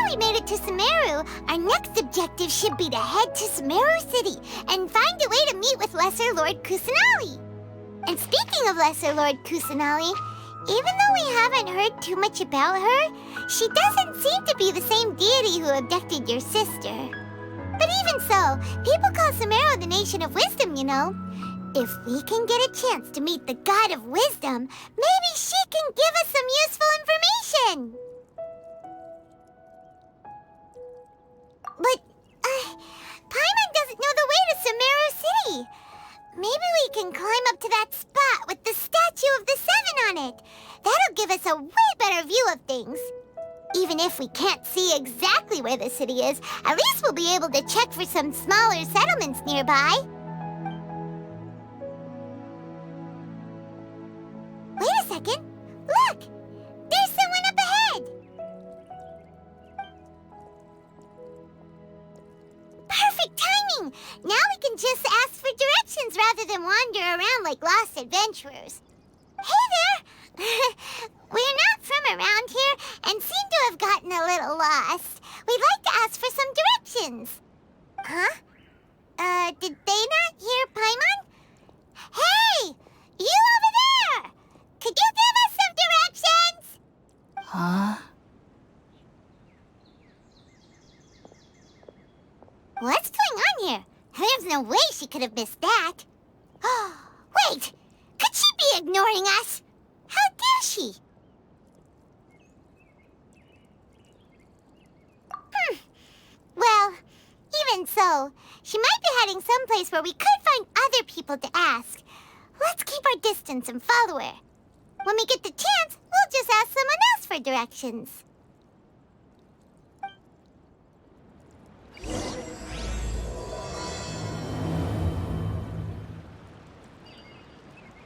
We made it to Sumeru, our next objective should be to head to Sumeru City and find a way to meet with Lesser Lord Kusanali. And speaking of Lesser Lord Kusanali, even though we haven't heard too much about her, she doesn't seem to be the same deity who abducted your sister. But even so, people call Sumeru the Nation of Wisdom, you know. If we can get a chance to meet the God of Wisdom, maybe she can give us some useful information. But, Paimon doesn't know the way to Sumeru City. Maybe we can climb up to that spot with the statue of the Seven on it. That'll give us a way better view of things. Even if we can't see exactly where the city is, at least we'll be able to check for some smaller settlements nearby. Wait a second. Look! There's someone up ahead! Perfect timing! Now we can just ask for directions rather than wander around like lost adventurers. Hey there! We're not from around here and seem to have gotten a little lost. We'd like to ask for some directions. Huh? Did they not hear Paimon? Hey! You over there! Could you give us some directions? Huh? What's going on here? There's no way she could have missed that. Wait! Could she be ignoring us? How dare she? Well, even so, she might be heading someplace where we could find other people to ask. Let's keep our distance and follow her. When we get the chance, we'll just ask someone else for directions.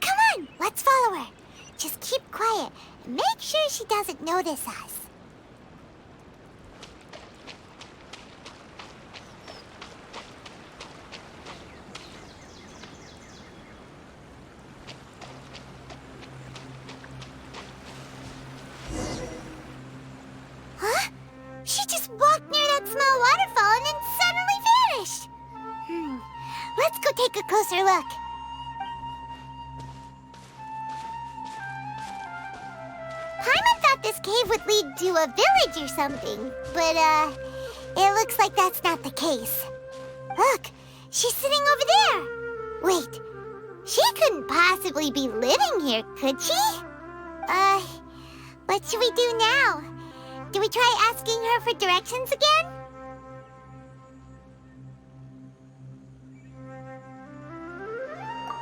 Come on, let's follow her. Just keep quiet and make sure she doesn't notice us. Huh? She just walked near that small waterfall and then suddenly vanished. Let's go take a closer look. Paimon thought this cave would lead to a village or something, but, it looks like that's not the case. Look, she's sitting over there. Wait, She couldn't possibly be living here, could she? What should we do now? Do we try asking her for directions again?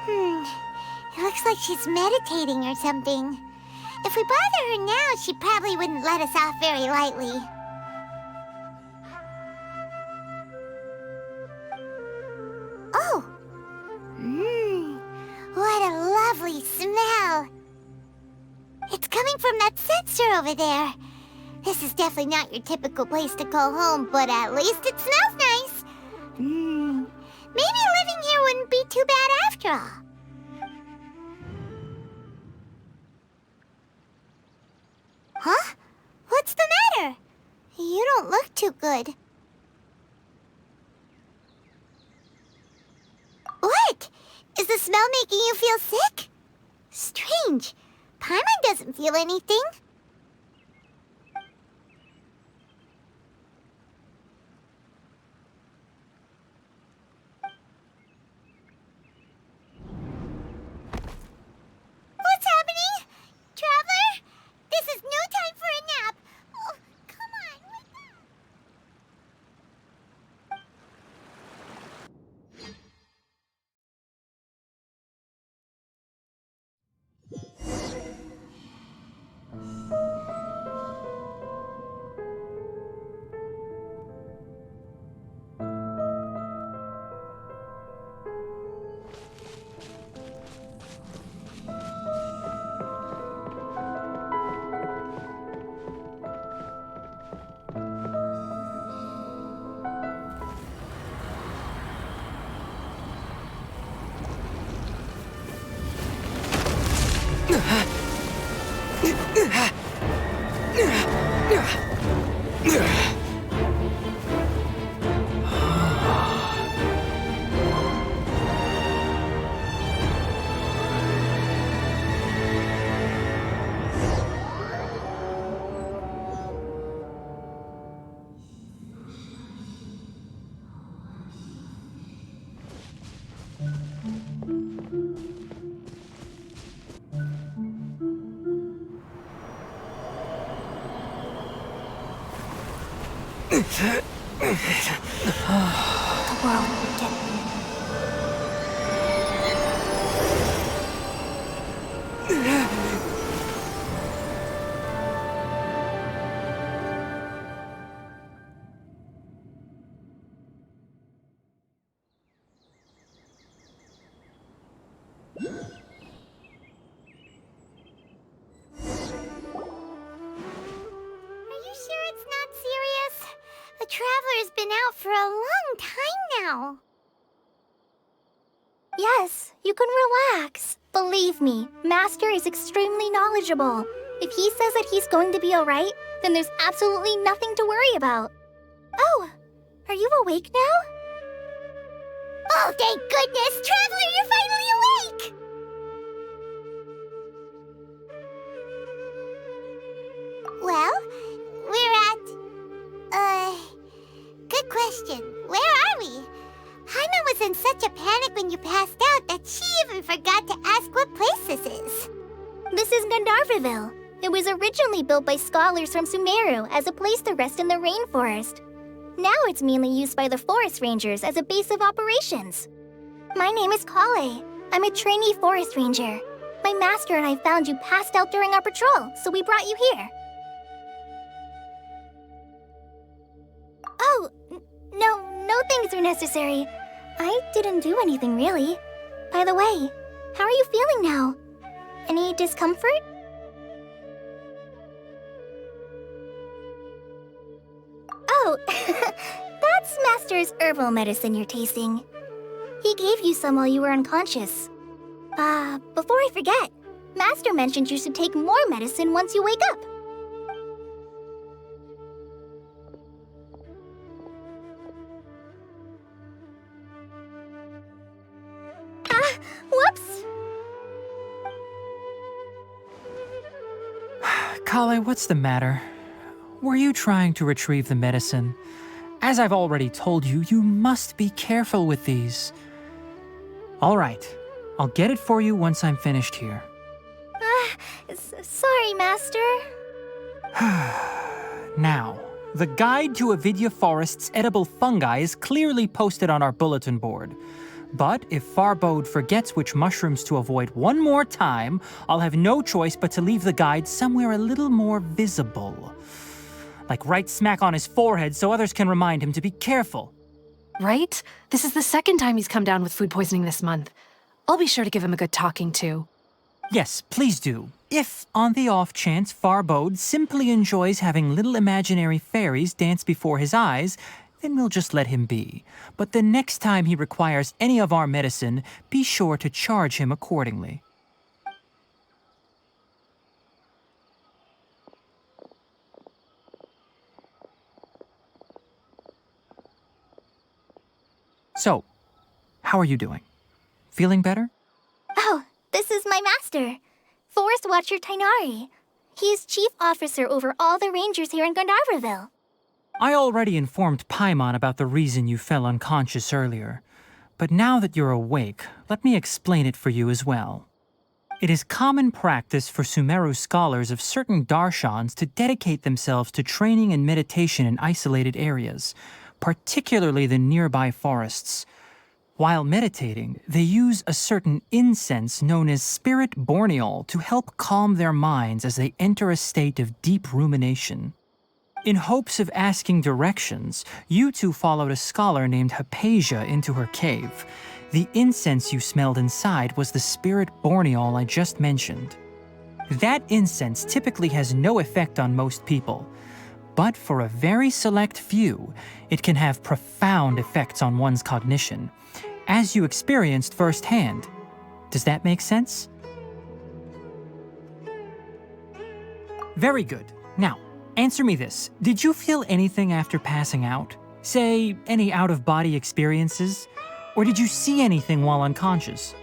It looks like she's meditating or something. If we bother her now, she probably wouldn't let us off very lightly. Oh! What a lovely smell! It's coming from that sensor over there. This is definitely not your typical place to call home, but at least it smells nice. Maybe living here wouldn't be too bad after all. Huh? What's the matter? You don't look too good. What? Is the smell making you feel sick? Strange. Paimon doesn't feel anything. What's happening? Traveler? This is no time for a nap. Oh, come on, wake up. The world will get me. Traveler's been out for a long time now. Yes, you can relax. Believe me, Master is extremely knowledgeable. If he says that he's going to be alright, then there's absolutely nothing to worry about. Oh, are you awake now? Oh, thank goodness! Traveler, you're finally awake! Well, we're at... good question. Where are we? Paimon was in such a panic when you passed out that she even forgot to ask what place this is. This is Gandharvaville. It was originally built by scholars from Sumeru as a place to rest in the rainforest. Now it's mainly used by the forest rangers as a base of operations. My name is Kale. I'm a trainee forest ranger. My master and I found you passed out during our patrol, so we brought you here. Oh, no things are necessary. I didn't do anything really. By the way, how are you feeling now? Any discomfort? Oh, that's Master's herbal medicine you're tasting. He gave you some while you were unconscious. Before I forget, Master mentioned you should take more medicine once you wake up. Whoops! Kale, what's the matter? Were you trying to retrieve the medicine? As I've already told you, you must be careful with these. All right, I'll get it for you once I'm finished here. Sorry, Master. Now, the guide to Avidya Forest's edible fungi is clearly posted on our bulletin board. But if Farbode forgets which mushrooms to avoid one more time, I'll have no choice but to leave the guide somewhere a little more visible. Like right smack on his forehead so others can remind him to be careful. Right? This is the second time he's come down with food poisoning this month. I'll be sure to give him a good talking to. Yes, please do. If, on the off chance, Farbode simply enjoys having little imaginary fairies dance before his eyes, then we'll just let him be. But the next time he requires any of our medicine, be sure to charge him accordingly. So, how are you doing? Feeling better? Oh, this is my master, Forest Watcher Tainari. He is chief officer over all the rangers here in Gandharvaville. I already informed Paimon about the reason you fell unconscious earlier. But now that you're awake, let me explain it for you as well. It is common practice for Sumeru scholars of certain darshans to dedicate themselves to training and meditation in isolated areas, particularly the nearby forests. While meditating, they use a certain incense known as spirit borneol to help calm their minds as they enter a state of deep rumination. In hopes of asking directions, you two followed a scholar named Hypatia into her cave. The incense you smelled inside was the spirit borneol I just mentioned. That incense typically has no effect on most people, but for a very select few, it can have profound effects on one's cognition, as you experienced firsthand. Does that make sense? Very good. Now, answer me this. Did you feel anything after passing out? Say, any out-of-body experiences? Or did you see anything while unconscious?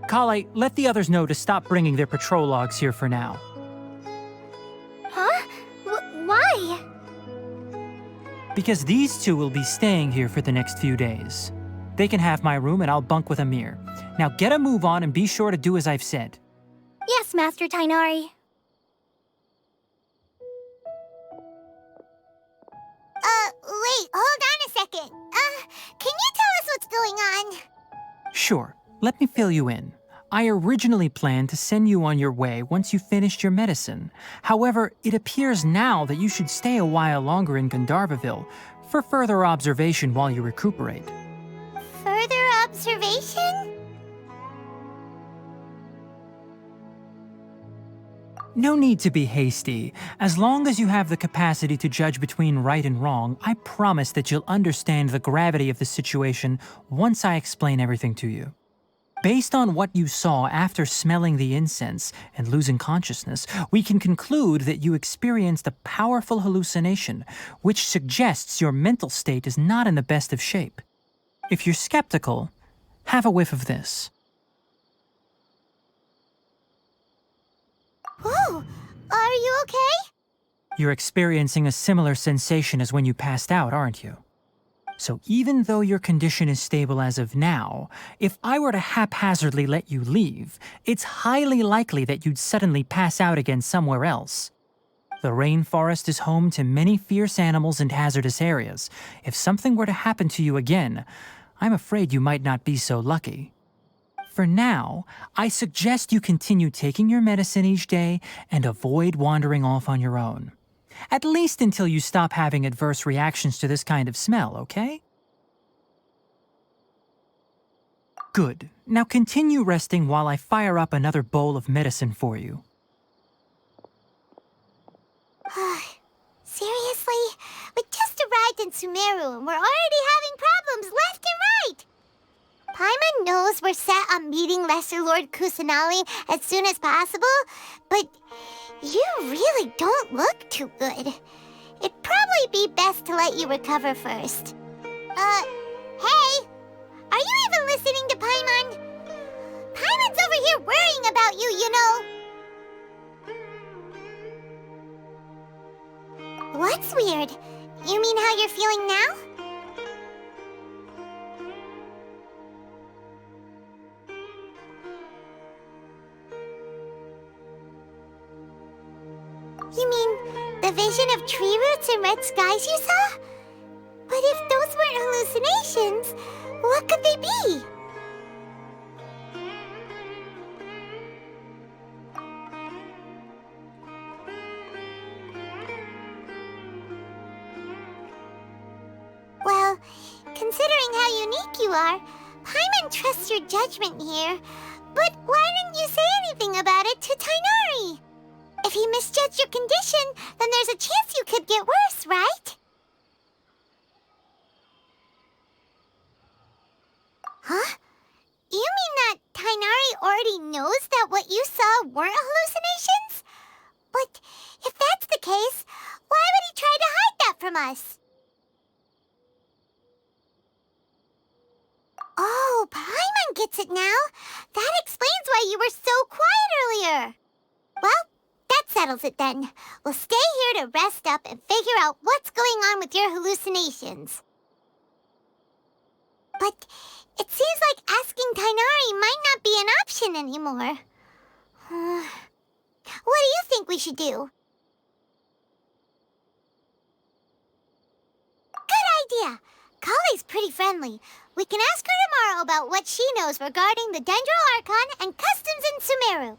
Kale, let the others know to stop bringing their patrol logs here for now. Huh? Why? Because these two will be staying here for the next few days. They can have my room and I'll bunk with Amir. Now get a move on and be sure to do as I've said. Yes, Master Tainari. Wait, hold on a second. Can you tell us what's going on? Sure, let me fill you in. I originally planned to send you on your way once you finished your medicine. However, it appears now that you should stay a while longer in Gandharvaville for further observation while you recuperate. Further observation? No need to be hasty. As long as you have the capacity to judge between right and wrong, I promise that you'll understand the gravity of the situation once I explain everything to you. Based on what you saw after smelling the incense and losing consciousness, we can conclude that you experienced a powerful hallucination, which suggests your mental state is not in the best of shape. If you're skeptical, have a whiff of this. Whoa, are you okay? You're experiencing a similar sensation as when you passed out, aren't you? So even though your condition is stable as of now, if I were to haphazardly let you leave, it's highly likely that you'd suddenly pass out again somewhere else. The rainforest is home to many fierce animals and hazardous areas. If something were to happen to you again, I'm afraid you might not be so lucky. For now, I suggest you continue taking your medicine each day and avoid wandering off on your own. At least until you stop having adverse reactions to this kind of smell, okay? Good. Now continue resting while I fire up another bowl of medicine for you. Seriously? We just arrived in Sumeru and we're already having problems left and right! Paimon knows we're set on meeting Lesser Lord Kusanali as soon as possible, but you really don't look too good. It'd probably be best to let you recover first. Hey! Are you even listening to Paimon? Paimon's over here worrying about you, you know. What's weird? You mean how you're feeling now? You mean the vision of tree roots and red skies you saw? But if those weren't hallucinations, what could they be? Well, considering how unique you are, Paimon trusts your judgment here. But why didn't you say anything about it to Tighnari? If he misjudged your condition, then there's a chance you could get worse, right? Huh? You mean that Tighnari already knows that what you saw weren't hallucinations? But if that's the case, why would he try to hide that from us? Oh, Paimon gets it now. That explains why you were so quiet earlier. Well, that settles it then. We'll stay here to rest up and figure out what's going on with your hallucinations. But it seems like asking Tighnari might not be an option anymore. What do you think we should do? Good idea. Kale's pretty friendly. We can ask her tomorrow about what she knows regarding the 3.0 Archon and customs in Sumeru.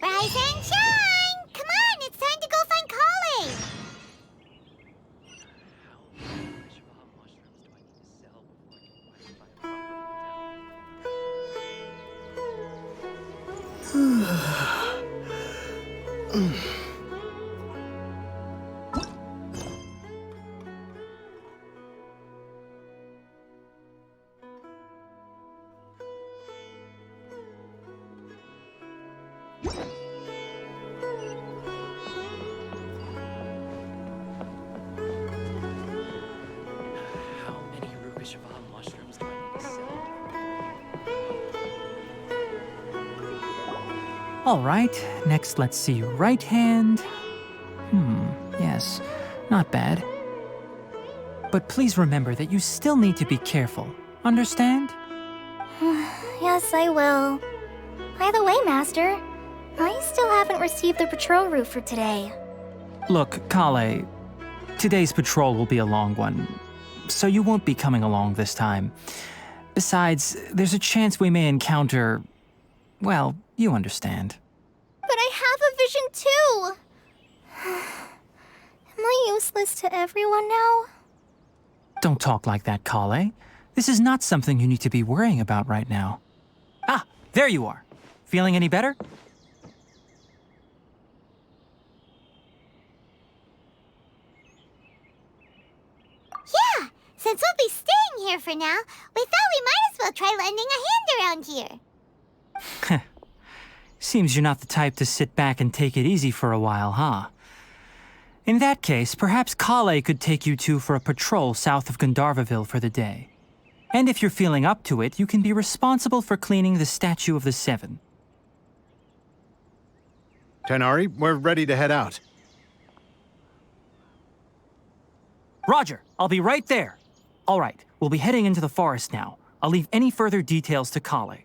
Rise and shine! Come on, it's time to go find Kale! All right, next let's see right hand. Yes, not bad. But please remember that you still need to be careful. Understand? Yes, I will. By the way, Master, I still haven't received the patrol route for today. Look, Kale, today's patrol will be a long one, so you won't be coming along this time. Besides, there's a chance we may encounter... well, you understand. But I have a vision too! Am I useless to everyone now? Don't talk like that, Kale. This is not something you need to be worrying about right now. Ah, there you are. Feeling any better? Yeah, since we'll be staying here for now, we thought we might as well try lending a hand around here. Seems you're not the type to sit back and take it easy for a while, huh? In that case, perhaps Kale could take you two for a patrol south of Gandharvaville for the day. And if you're feeling up to it, you can be responsible for cleaning the Statue of the Seven. Tighnari, we're ready to head out. Roger, I'll be right there. All right, we'll be heading into the forest now. I'll leave any further details to Kale.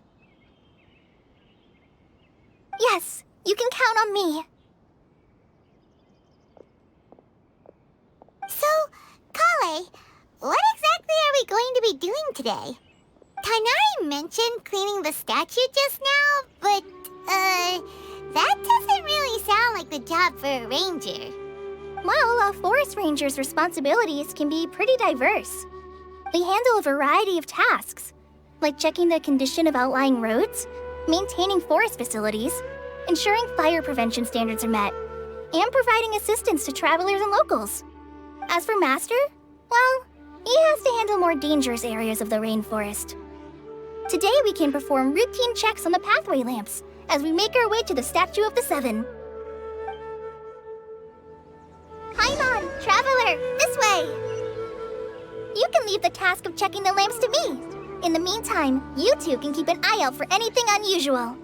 Yes, you can count on me. So, Kale, what exactly are we going to be doing today? Tighnari mentioned cleaning the statue just now, but, that doesn't really sound like the job for a ranger. Well, a forest ranger's responsibilities can be pretty diverse. They handle a variety of tasks, like checking the condition of outlying roads, maintaining forest facilities, ensuring fire prevention standards are met, and providing assistance to travelers and locals. As for Master, well, he has to handle more dangerous areas of the rainforest. Today we can perform routine checks on the pathway lamps as we make our way to the Statue of the Seven. Paimon, traveler, this way! You can leave the task of checking the lamps to me. In the meantime, you two can keep an eye out for anything unusual.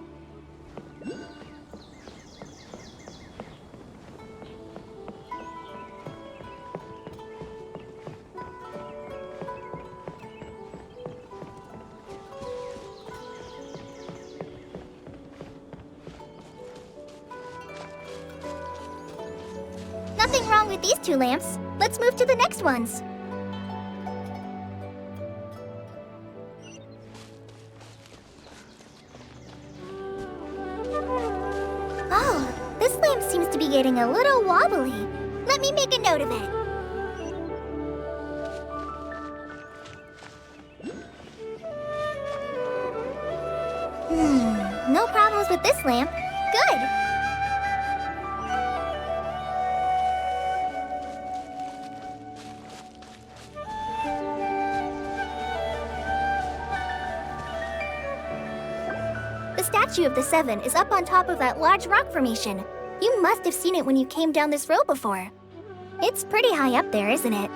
wrong with these two lamps. Let's move to the next ones. Oh, this lamp seems to be getting a little wobbly. Let me make a note of it. No problems with this lamp. Good. The statue of the Seven is up on top of that large rock formation. You must have seen it when you came down this road before. It's pretty high up there, isn't it?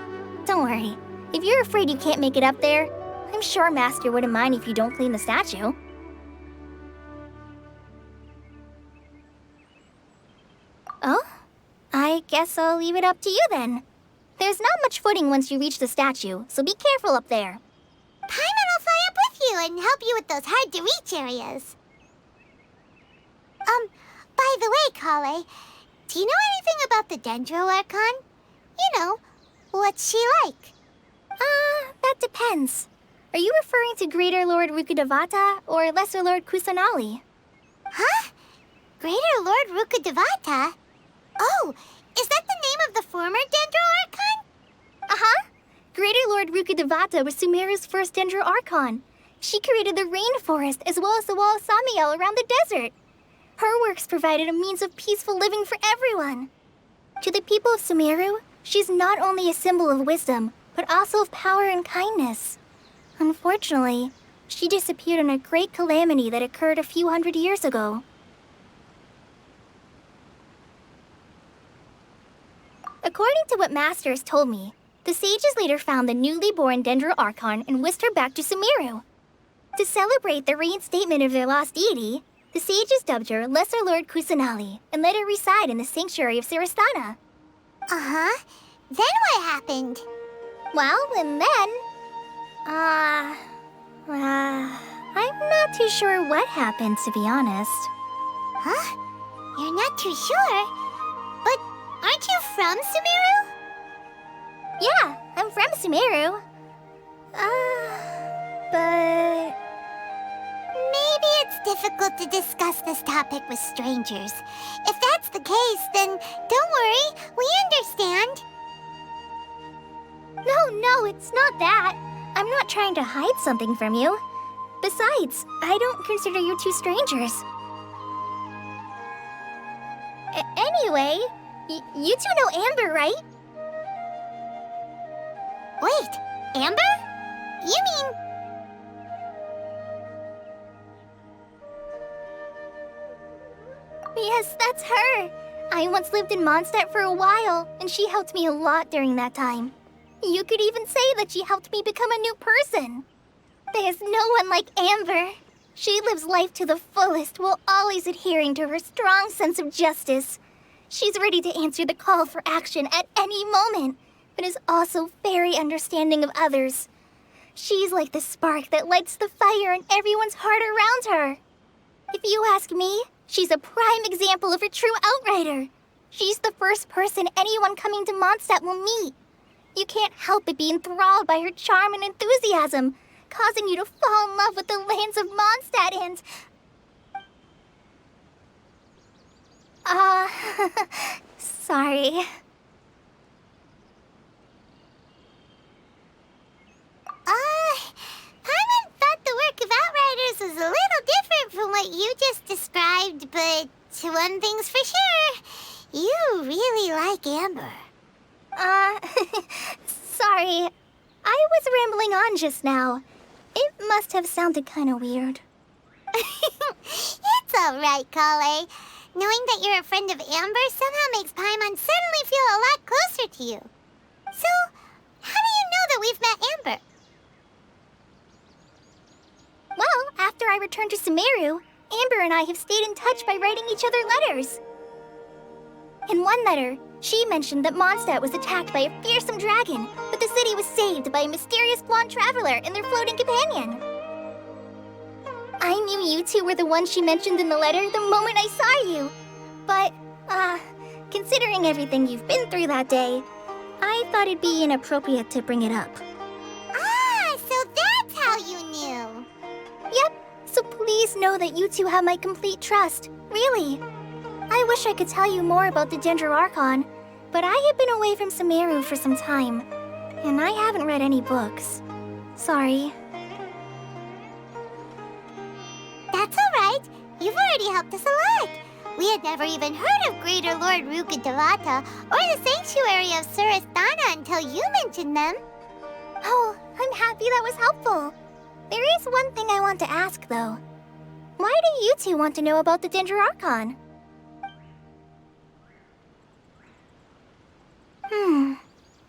Don't worry. If you're afraid you can't make it up there, I'm sure Master wouldn't mind if you don't clean the statue. Oh? I guess I'll leave it up to you then. There's not much footing once you reach the statue, so be careful up there. Paimon will fly up with you and help you with those hard-to-reach areas. By the way, Kale, do you know anything about the 3.0 Archon? You know, what's she like? That depends. Are you referring to Greater Lord Rukkhadevata or Lesser Lord Kusanali? Huh? Greater Lord Rukkhadevata? Oh, is that the name of the former 3.0 Archon? Uh-huh. Greater Lord Rukkhadevata was Sumeru's first 3.0 Archon. She created the rainforest as well as the wall of Samiel around the desert. Her works provided a means of peaceful living for everyone. To the people of Sumeru, she's not only a symbol of wisdom, but also of power and kindness. Unfortunately, she disappeared in a great calamity that occurred a few hundred years ago. According to what Master has told me, the sages later found the newly born 3.0 Archon and whisked her back to Sumeru. To celebrate the reinstatement of their lost deity, the sages dubbed her Lesser Lord Kusanali and let her reside in the sanctuary of Sarastana. Uh-huh. Then what happened? Well, and then... I'm not too sure what happened, to be honest. Huh? You're not too sure? But aren't you from Sumeru? Yeah, I'm from Sumeru. But... Maybe it's difficult to discuss this topic with strangers. If that's the case, then don't worry, we understand. No, it's not that. I'm not trying to hide something from you. Besides, I don't consider you two strangers. Anyway, you two know Amber, right? Wait, Amber? You mean... Yes, that's her. I once lived in Mondstadt for a while, and she helped me a lot during that time. You could even say that she helped me become a new person. There's no one like Amber. She lives life to the fullest while always adhering to her strong sense of justice. She's ready to answer the call for action at any moment, but is also very understanding of others. She's like the spark that lights the fire in everyone's heart around her. If you ask me, she's a prime example of a true outrider. She's the first person anyone coming to Mondstadt will meet. You can't help but be enthralled by her charm and enthusiasm, causing you to fall in love with the lands of Mondstadt and... sorry. Paimon thought the work of Outriders was a little different from what you just described, but one thing's for sure, you really like Amber. Sorry. I was rambling on just now. It must have sounded kind of weird. It's all right, Kale. Knowing that you're a friend of Amber somehow makes Paimon suddenly feel a lot closer to you. So, how do you know that we've met Amber? Well, after I returned to Sumeru, Amber and I have stayed in touch by writing each other letters. In one letter, she mentioned that Mondstadt was attacked by a fearsome dragon, but the city was saved by a mysterious blonde traveler and their floating companion. I knew you two were the ones she mentioned in the letter the moment I saw you. But, considering everything you've been through that day, I thought it'd be inappropriate to bring it up. Ah, so that's how you knew. Yep, so please know that you two have my complete trust, really. I wish I could tell you more about the 3.0 Archon, but I have been away from Sumeru for some time, and I haven't read any books. Sorry. That's all right. You've already helped us a lot. We had never even heard of Greater Lord Rukkhadevata or the Sanctuary of Surasthana until you mentioned them. Oh, I'm happy that was helpful. There is one thing I want to ask, though. Why do you two want to know about the 3.0 Archon?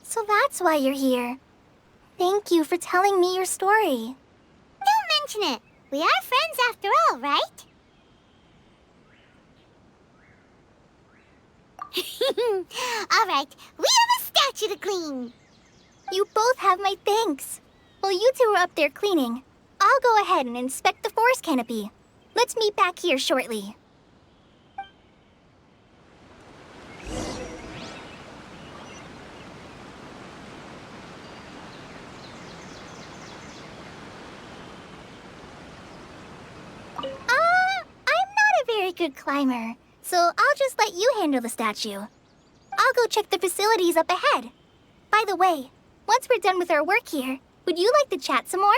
So that's why you're here. Thank you for telling me your story. Don't mention it. We are friends after all, right? All right, we have a statue to clean. You both have my thanks. While you two are up there cleaning, I'll go ahead and inspect the forest canopy. Let's meet back here shortly. I'm not a very good climber, so I'll just let you handle the statue. I'll go check the facilities up ahead. By the way, once we're done with our work here, would you like to chat some more?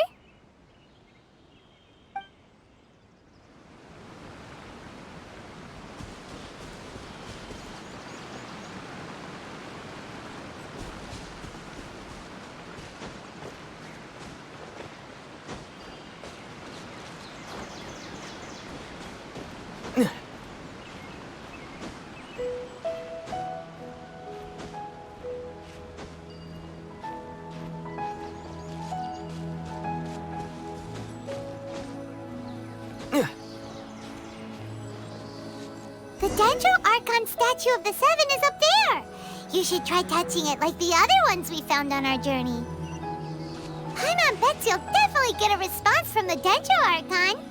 The 3.0 Archon statue of the Seven is up there. You should try touching it like the other ones we found on our journey. Paimon bets you'll definitely get a response from the 3.0 Archon.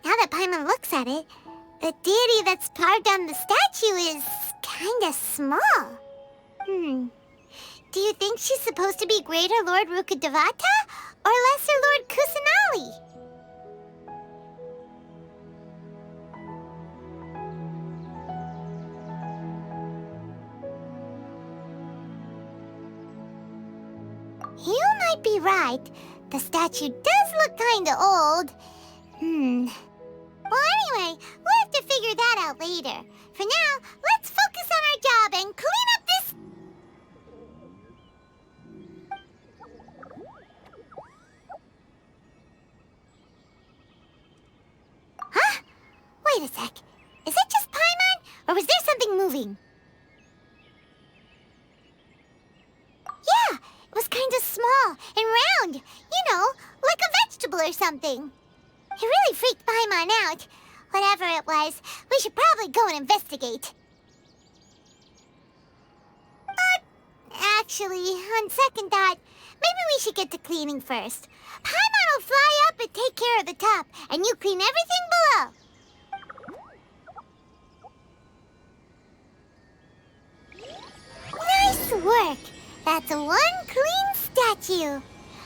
Now that Paimon looks at it, the deity that's carved on the statue is kinda small. Do you think she's supposed to be Greater Lord Rukkhadevata or Lesser Lord Kusanali? You might be right. The statue does look kinda old. Well, anyway, we'll have to figure that out later. For now, let's focus on our job and clean up this... Huh? Wait a sec. Is it just Paimon, or was there something moving? Yeah, it was kind of small and round. You know, like a vegetable or something. It really freaked Paimon out. Whatever it was, we should probably go and investigate. Actually, on second thought, maybe we should get to cleaning first. Paimon will fly up and take care of the top, and you clean everything below. Nice work! That's one clean statue.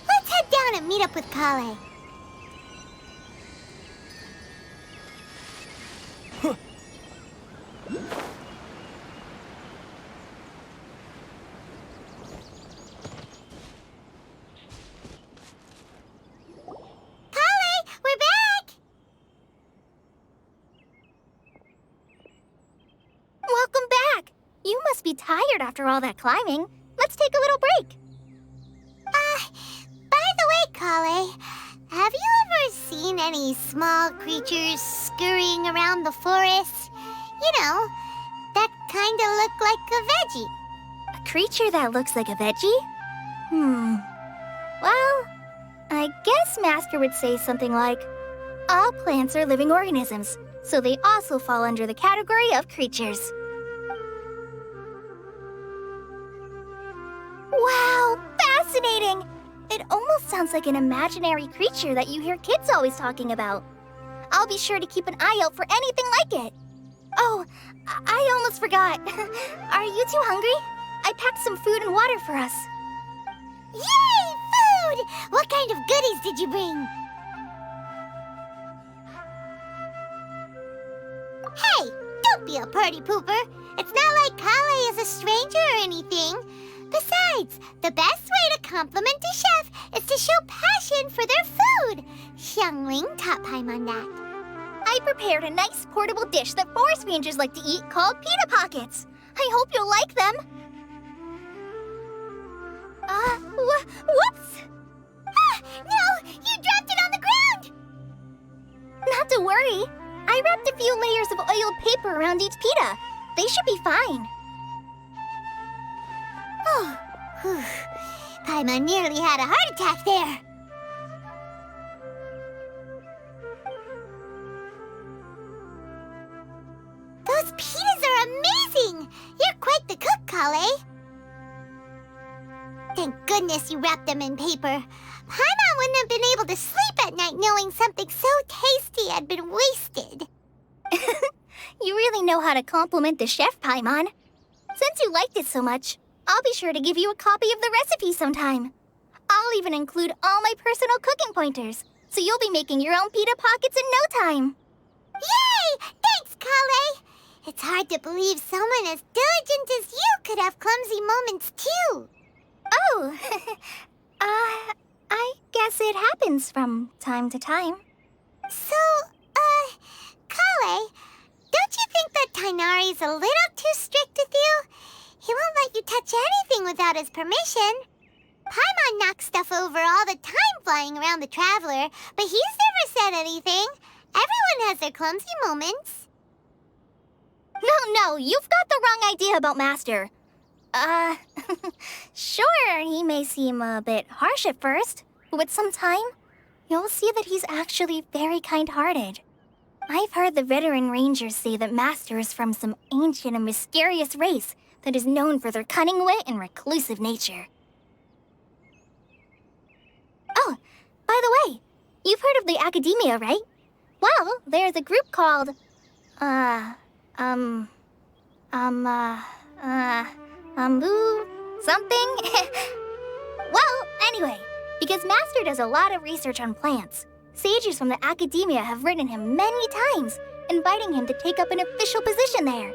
Let's head down and meet up with Kale. Welcome back! You must be tired after all that climbing. Let's take a little break. By the way, Kale, have you ever seen any small creatures scurrying around the forest? You know, that kind of look like a veggie. A creature that looks like a veggie? Well, I guess Master would say something like, all plants are living organisms, so they also fall under the category of creatures. Wow, fascinating! It almost sounds like an imaginary creature that you hear kids always talking about. I'll be sure to keep an eye out for anything like it. Oh, I almost forgot. Are you two hungry? I packed some food and water for us. Yay, food! What kind of goodies did you bring? Hey, don't be a party pooper. It's not like Kale is a stranger or anything. Besides, the best way to compliment a chef is to show passion for their food. Xiangling taught Paimon that. I prepared a nice portable dish that forest rangers like to eat called pita pockets. I hope you'll like them. Whoops! Ah, no! You dropped it on the ground! Not to worry. I wrapped a few layers of oiled paper around each pita. They should be fine. Oh, whew. Paimon nearly had a heart attack there. Those pitas are amazing! You're quite the cook, Kale. Thank goodness you wrapped them in paper. Paimon wouldn't have been able to sleep at night knowing something so tasty had been wasted. You really know how to compliment the chef, Paimon. Since you liked it so much, I'll be sure to give you a copy of the recipe sometime. I'll even include all my personal cooking pointers, so you'll be making your own pita pockets in no time. Yay! Thanks, Kale! It's hard to believe someone as diligent as you could have clumsy moments, too. Oh, I guess it happens from time to time. So, Kale, don't you think that Tainari's a little too strict with you? He won't let you touch anything without his permission. Paimon knocks stuff over all the time flying around the Traveler, but he's never said anything. Everyone has their clumsy moments. No, you've got the wrong idea about Master. Sure, he may seem a bit harsh at first, but with some time, you'll see that he's actually very kind-hearted. I've heard the veteran rangers say that Master is from some ancient and mysterious race that is known for their cunning wit and reclusive nature. Oh, by the way, you've heard of the Academia, right? Well, there's a group called, something? Well, anyway, because Master does a lot of research on plants, sages from the Academia have written him many times, inviting him to take up an official position there.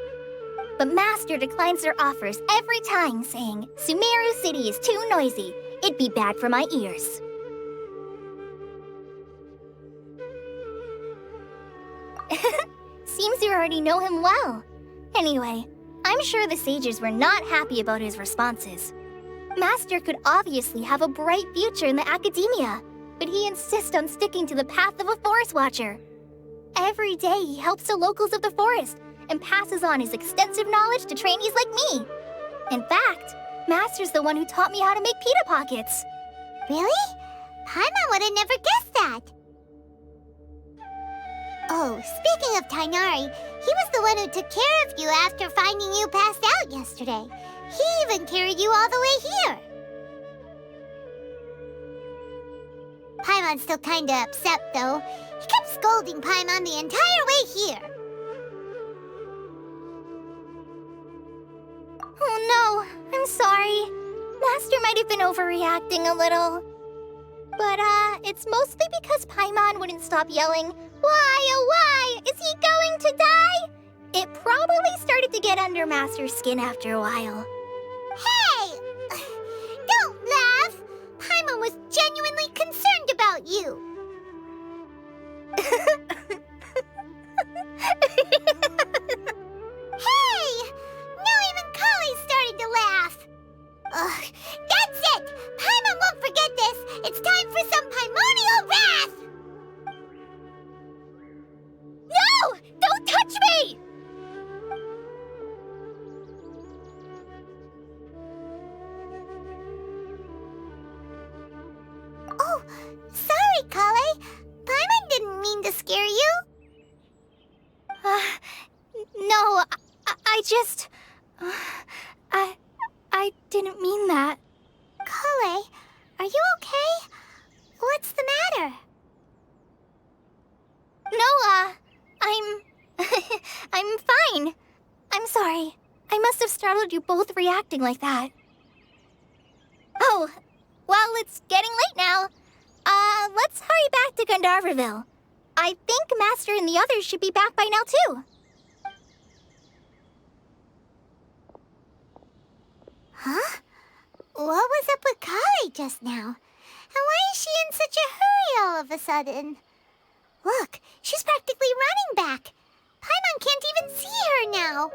But Master declines their offers every time, saying, Sumeru City is too noisy. It'd be bad for my ears. Seems you already know him well. Anyway, I'm sure the sages were not happy about his responses. Master could obviously have a bright future in the Academia, but he insists on sticking to the path of a forest watcher. Every day he helps the locals of the forest and passes on his extensive knowledge to trainees like me. In fact, Master's the one who taught me how to make pita pockets. Really? Paimon would have never guessed that. Oh, speaking of Tainari, he was the one who took care of you after finding you passed out yesterday. He even carried you all the way here. Paimon's still kinda upset, though. He kept scolding Paimon the entire way here. Oh no, I'm sorry. Master might have been overreacting a little. But, it's mostly because Paimon wouldn't stop yelling, Why, oh why, is he going to die? It probably started to get under Master's skin after a while. Hey! Don't laugh! Paimon was genuinely concerned about you. Hey! Now even Kale's starting to laugh. Ugh, that's it! Paimon won't forget for some primordial wrath! No! Don't touch me! Oh, sorry, Kale. Paimon didn't mean to scare you. No, I just... I didn't mean that. Kale, are you okay? What's the matter? No, I'm fine. I'm sorry. I must have startled you both reacting like that. Oh, well, it's getting late now. Let's hurry back to Gandharville. I think Master and the others should be back by now, too. Huh? What was up with Kale just now? And why is she in such a hurry all of a sudden? Look, she's practically running back. Paimon can't even see her now.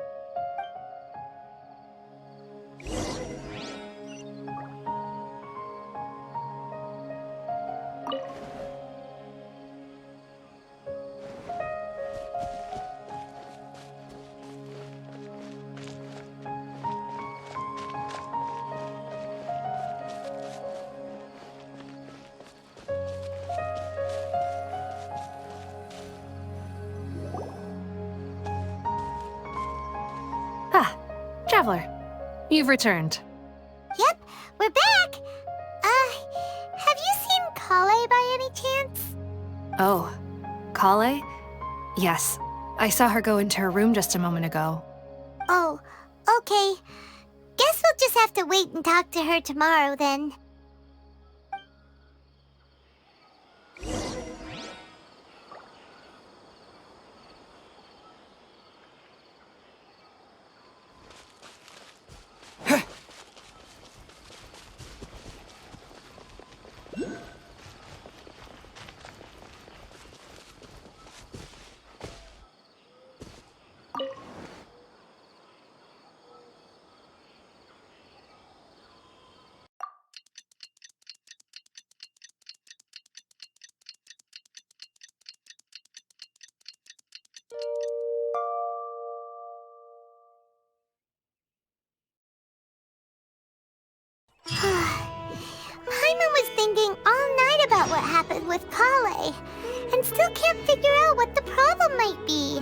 Traveler, you've returned. Yep, we're back. Have you seen Kale by any chance? Oh, Kale? Yes, I saw her go into her room just a moment ago. Oh, okay. Guess we'll just have to wait and talk to her tomorrow then. Paimon was thinking all night about what happened with Kale, and still can't figure out what the problem might be.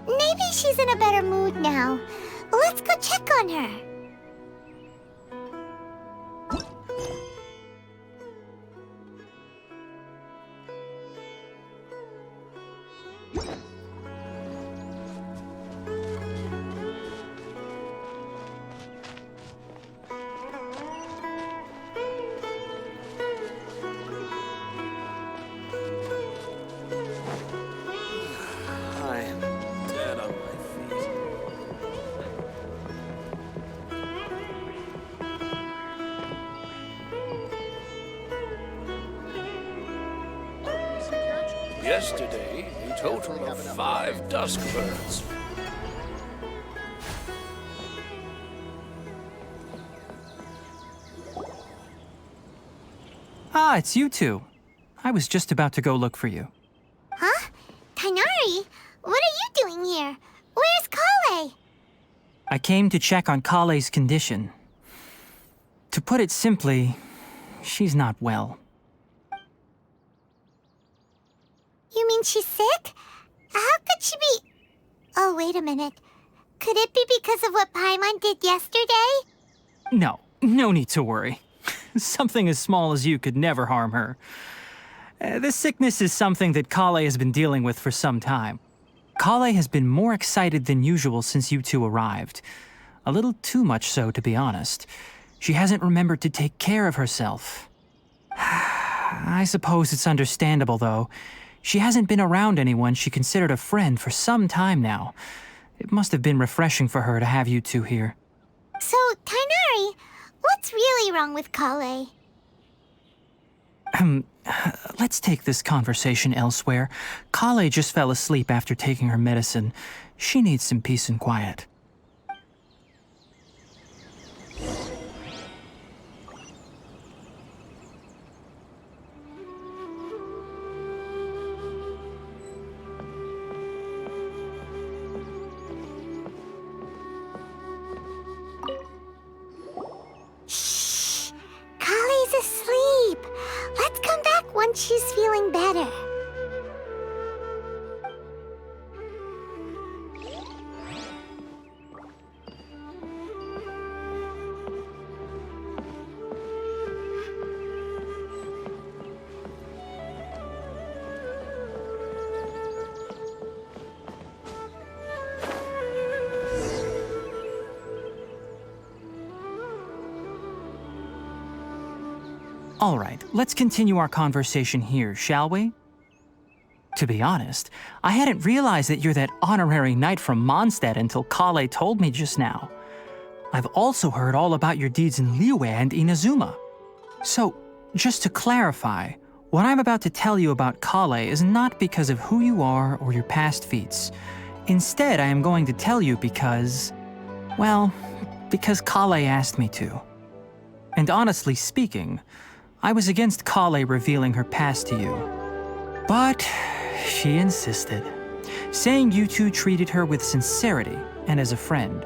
Maybe she's in a better mood now. Let's go check on her. I'm dead on my feet. Yesterday, a total of 5 dusk birds. Ah, it's you two. I was just about to go look for you. Huh? Tainari, what are you doing here? Where's Kale? I came to check on Kale's condition. To put it simply, she's not well. You mean she's sick? How could she be... Oh, wait a minute. Could it be because of what Paimon did yesterday? No need to worry. Something as small as you could never harm her. This sickness is something that Kale has been dealing with for some time. Kale has been more excited than usual since you two arrived. A little too much so, to be honest. She hasn't remembered to take care of herself. I suppose it's understandable, though. She hasn't been around anyone she considered a friend for some time now. It must have been refreshing for her to have you two here. So, Tainari, what's really wrong with Kale? Let's take this conversation elsewhere. Kale just fell asleep after taking her medicine. She needs some peace and quiet. All right, let's continue our conversation here, shall we? To be honest, I hadn't realized that you're that honorary knight from Mondstadt until Kale told me just now. I've also heard all about your deeds in Liyue and Inazuma. So, just to clarify, what I'm about to tell you about Kale is not because of who you are or your past feats. Instead, I am going to tell you because, well, because Kale asked me to. And honestly speaking, I was against Kale revealing her past to you. But she insisted, saying you two treated her with sincerity and as a friend.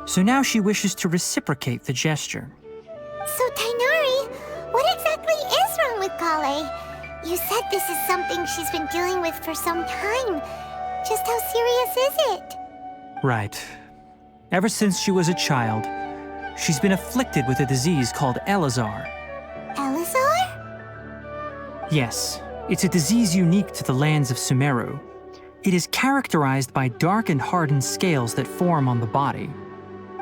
So now she wishes to reciprocate the gesture. So, Tainari, what exactly is wrong with Kale? You said this is something she's been dealing with for some time. Just how serious is it? Right. Ever since she was a child, she's been afflicted with a disease called Elazar. Elazar? Yes, it's a disease unique to the lands of Sumeru. It is characterized by dark and hardened scales that form on the body.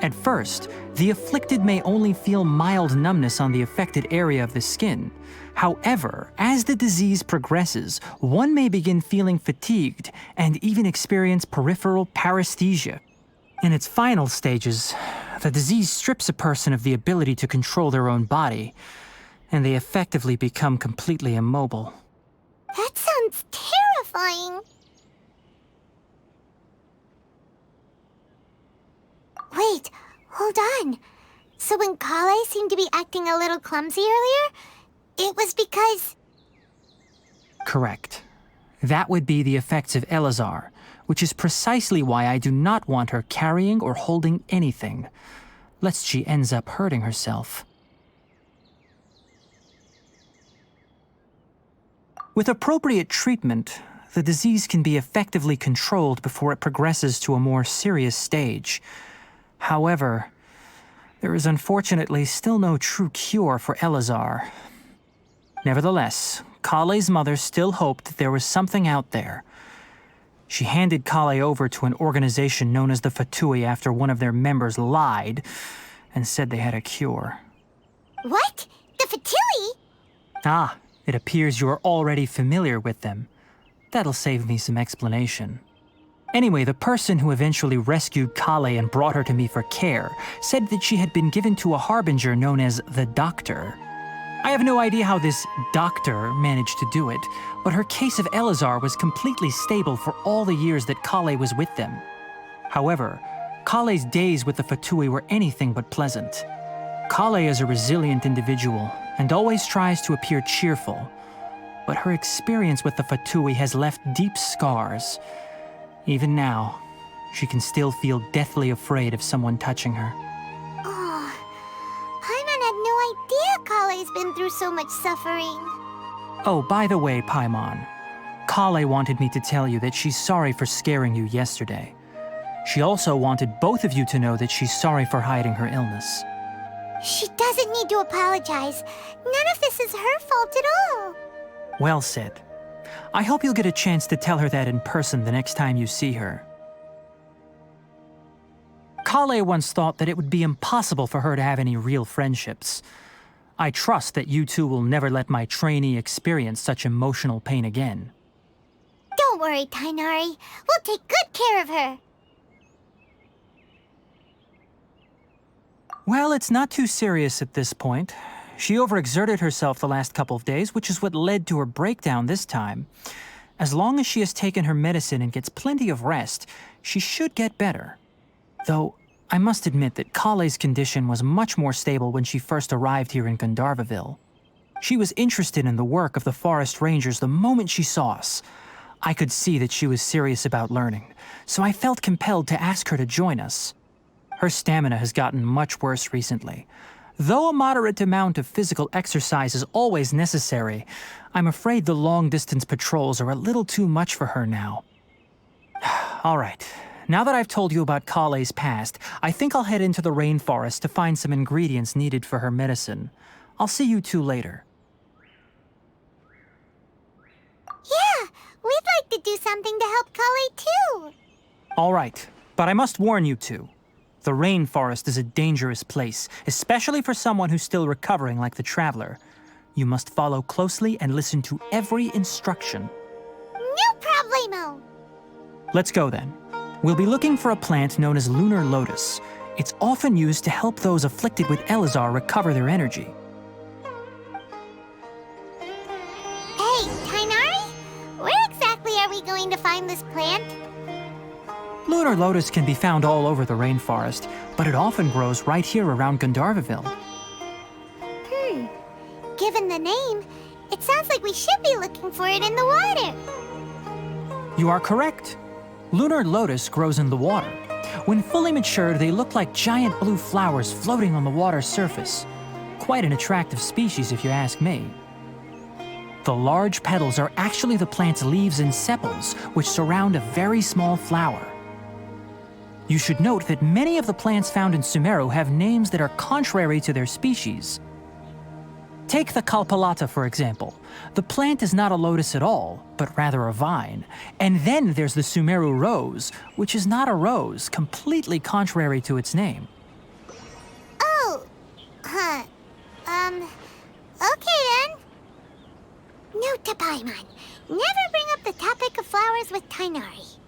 At first, the afflicted may only feel mild numbness on the affected area of the skin. However, as the disease progresses, one may begin feeling fatigued and even experience peripheral paresthesia. In its final stages, the disease strips a person of the ability to control their own body, and they effectively become completely immobile. That sounds terrifying. Wait, hold on. So when Kale seemed to be acting a little clumsy earlier, it was because... Correct. That would be the effects of Elazar, which is precisely why I do not want her carrying or holding anything, lest she ends up hurting herself. With appropriate treatment, the disease can be effectively controlled before it progresses to a more serious stage. However, there is unfortunately still no true cure for Elazar. Nevertheless, Kale's mother still hoped that there was something out there. She handed Kale over to an organization known as the Fatui after one of their members lied and said they had a cure. What? The Fatui? Ah, it appears you are already familiar with them. That'll save me some explanation. Anyway, the person who eventually rescued Kale and brought her to me for care said that she had been given to a harbinger known as the Doctor. I have no idea how this doctor managed to do it, but her case of Elazar was completely stable for all the years that Kale was with them. However, Kale's days with the Fatui were anything but pleasant. Kale is a resilient individual and always tries to appear cheerful, but her experience with the Fatui has left deep scars. Even now, she can still feel deathly afraid of someone touching her. Oh, Paimon had no idea Kale's been through so much suffering. Oh, by the way, Paimon, Kale wanted me to tell you that she's sorry for scaring you yesterday. She also wanted both of you to know that she's sorry for hiding her illness. She doesn't need to apologize. None of this is her fault at all. Well said. I hope you'll get a chance to tell her that in person the next time you see her. Kale once thought that it would be impossible for her to have any real friendships. I trust that you two will never let my trainee experience such emotional pain again. Don't worry, Tainari. We'll take good care of her. Well, it's not too serious at this point. She overexerted herself the last couple of days, which is what led to her breakdown this time. As long as she has taken her medicine and gets plenty of rest, she should get better. Though, I must admit that Kale's condition was much more stable when she first arrived here in Gandharvaville. She was interested in the work of the forest rangers the moment she saw us. I could see that she was serious about learning, so I felt compelled to ask her to join us. Her stamina has gotten much worse recently. Though a moderate amount of physical exercise is always necessary, I'm afraid the long-distance patrols are a little too much for her now. All right, now that I've told you about Kale's past, I think I'll head into the rainforest to find some ingredients needed for her medicine. I'll see you two later. Yeah, we'd like to do something to help Kale too. All right, but I must warn you two. The rainforest is a dangerous place, especially for someone who's still recovering like the Traveler. You must follow closely and listen to every instruction. No problemo! Let's go then. We'll be looking for a plant known as lunar lotus. It's often used to help those afflicted with Elazar recover their energy. Hey, Tainari? Where exactly are we going to find this plant? Lunar lotus can be found all over the rainforest, but it often grows right here around Gandharvaville. Given the name, it sounds like we should be looking for it in the water. You are correct. Lunar lotus grows in the water. When fully matured, they look like giant blue flowers floating on the water's surface. Quite an attractive species, if you ask me. The large petals are actually the plant's leaves and sepals, which surround a very small flower. You should note that many of the plants found in Sumeru have names that are contrary to their species. Take the Kalpalata, for example. The plant is not a lotus at all, but rather a vine. And then there's the Sumeru rose, which is not a rose, completely contrary to its name. Oh, huh. Okay then. Note to Paimon, never bring up the topic of flowers with Tainari.